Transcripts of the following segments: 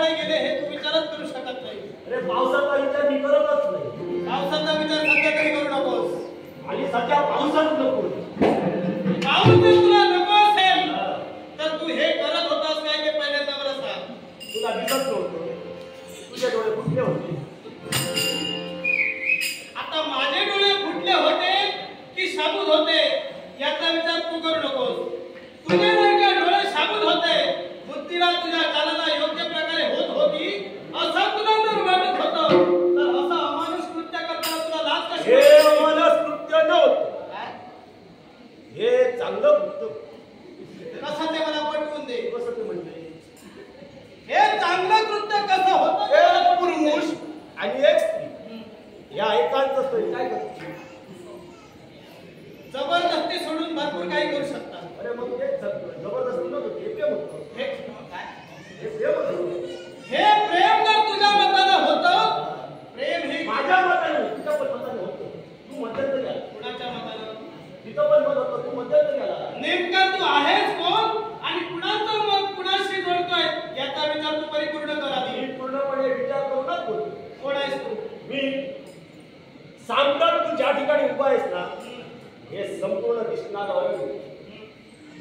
नाही गेले हे तू विचारच करू शकत नाही. अरे पावसाचा विचार मी करतच नाही. पावसाचा विचार सध्या तरी करू नकोस. आणि सध्या पावसात नको. पाऊस जर तुला नको असेल तर तू हे करत होतास काय ते पहिल्यांदा मला सांग. तुला दिसत नव्हतं, तुझे डोळे फुटले होते. आता माझे डोळे फुटले होते की शाबूत होते याचा विचार तू करू नकोस. तुझे नाही डोळे शाबूत होते, बुद्धीला तुझ्या कानाला योग्य प्रकारे होत होती असं तुला जर वाटत होतं तर असं अमानुष कृत्य करताना तुला लाज कशी? हे अमानुष कृत्य नव्हतं, हे चांगलं कृत्य. कसं ते मला पटवून दे. कसं ते म्हणजे हे चांगलं कृत्य कसं होतं? एक पुरुष आणि एक स्त्री या एकांत स्त्री काय करते? जबरदस्ती सोडून भरपूर काही करू शकतात. अरे मग ते जबरदस्ती नव्हतं, हे प्रेम होतं. हे हे प्रेम होतं. हे प्रेम जर तुझ्या मतानं होतं, प्रेम हे माझ्या मताने तुझ्या पण मताने होतं. तू मध्यंतरी आला. कुणाच्या मतानं? तिथं पण मत होतं, तू मध्यंतरी आला. नेमका तू आहेस कोण आणि कुणाचं मत कुणाशी जोडतोय याचा विचार तू परिपूर्ण कर आधी. मी पूर्णपणे विचार करूनच बोलतो. कोण आहेस तू? मी साम्राट तू ज्या ठिकाणी उभा आहेस ना हे संपूर्ण दिसणार अरण्य.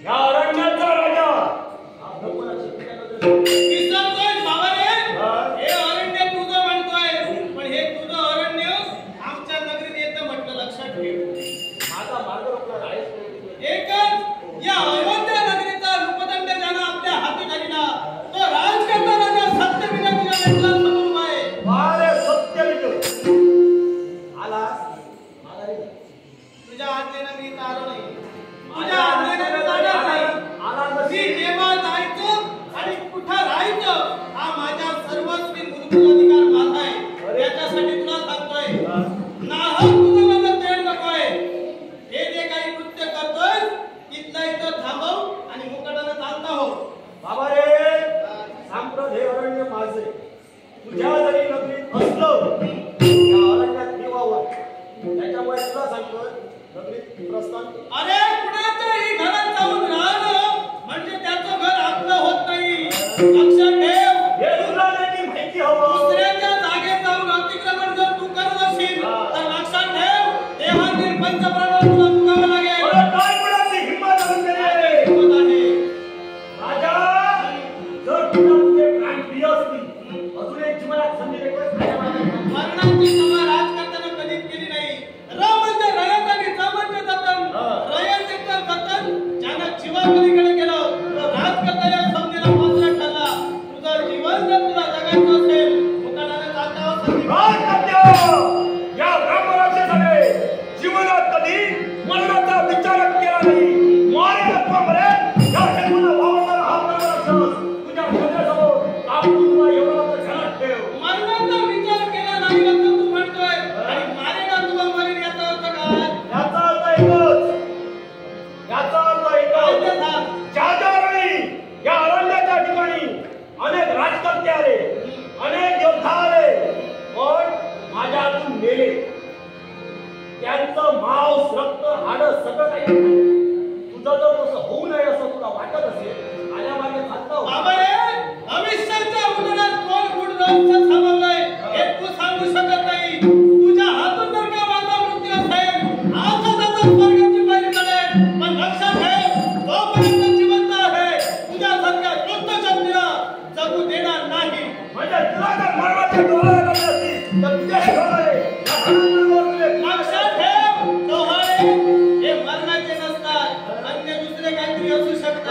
या अरण्याचा राजा हा ब्रह्मराक्षस विसरतोय बाबा रे. हे अरण्य तुझं म्हणतोय पण हे तुझं अरण्य आमच्या नगरीत येतं म्हटलं लक्षात ठेव. माझा मार्ग रोखणार आहेस. एकच या अयोध्या नगरीचा रूपदंड ज्यानं आपल्या हाती घातला तो राजकर्ता राजा सत्यविजय तुझ्या नेत्राला समोर उभा आहे. अरे सत्यविजय आलास. तुझ्या आज्ञेनं मी इथं आलो नाही. तुझ्या आज्ञेनं मी जाणार नाही. मी केव्हा जायचं आणि कुठं राहायचं हा माझ्या सर्वस्वी मूलभूत अधिकार माझा आहे. याच्यासाठी तुला सांगतोय नाहक तुझं माझं तेढ नकोय. हे जे काही कृत्य करतोय इथलं इथं थांबव आणि मुकाटानं चालता हो. बाबा रे सांप्रत हे अरण्य माझे. तुझ्या जरी नगरीत असलं या अरण्यात देवावर त्याच्यामुळे तुला सांगतोय नगरीत प्रस्थान. अरे कुणाच्याही घरात जाऊन राहणं म्हणजे त्याचं घर आपलं होत नाही. लक्षात ठेव. हे तुला नाही माहिती हवं. दुसऱ्याच्या जागेत जाऊन अतिक्रमण जर तू करत असशील तर लक्षात ठेव देहातील पंचप्राणाला तुला मुकावं लागेल. काय कुणाची हिंमत आहे? हिंमत आहे. राजा जर तुला तुझे प्राण प्रिय असतील अजून एक जीवनात संधी देतोय. मरणाची सभा राजकर्त्यानं कधीच केली नाही. र म्हणजे रयत आणि ज म्हणजे जतन. रयतेचं जतन ज्यानं जीवापलीकडे केलं तो राजकर्ता या संधीला पात्र ठरला. तुझं जीवन जर तुला जगायचं असेल मुकाटाने चालता या ब्रह्मराक्षसाने जीवनात कधी मरणाचा विचार केला नाही. मारे अथवा मरे या जन्माला वावरणारा हा ब्रह्मराक्षस तुझ्या डोक्यासमोर आपण तुला एवढं तर ध्यानात ठेव. मरणाचा विचार केला नाही असं तू म्हणतोय आणि मारेना तुला मरेन याचा अर्थ काय? याचा अर्थ एकच. याचा अर्थ एकच. ज्या वेळी या अरण्याच्या ठिकाणी अनेक राजकर्ते आले, अनेक योद्धा आले पण माझ्या हातून मेले. त्यांचं मांस रक्त हाडं सगळं काही तुझं जर तसं होऊ नये असं तुला वाटत असेल आल्या मागे चालतं. बाबा रे भविष्याच्या उन्हाळ्यात कोण कुठं रहस्य थांबवलंय हे तू सांगू शकत नाही. तुझ्या हातून जर का माझा मृत्यू असेल आता त्याचा स्वर्गाची पायरी चढेल. पण लक्षात ठेव जोपर्यंत जिवंत आहे तुझ्यासारख्या दुष्ट शक्तीला जगू देणार नाही. म्हणजे तुला जर मरणाचे डोळे लागले असतील तर तुझे हे डोळे लक्षात ठेव डोहाळे हे मरणाचे नसतात. अन्य दुसरे काहीतरी असू शकतात.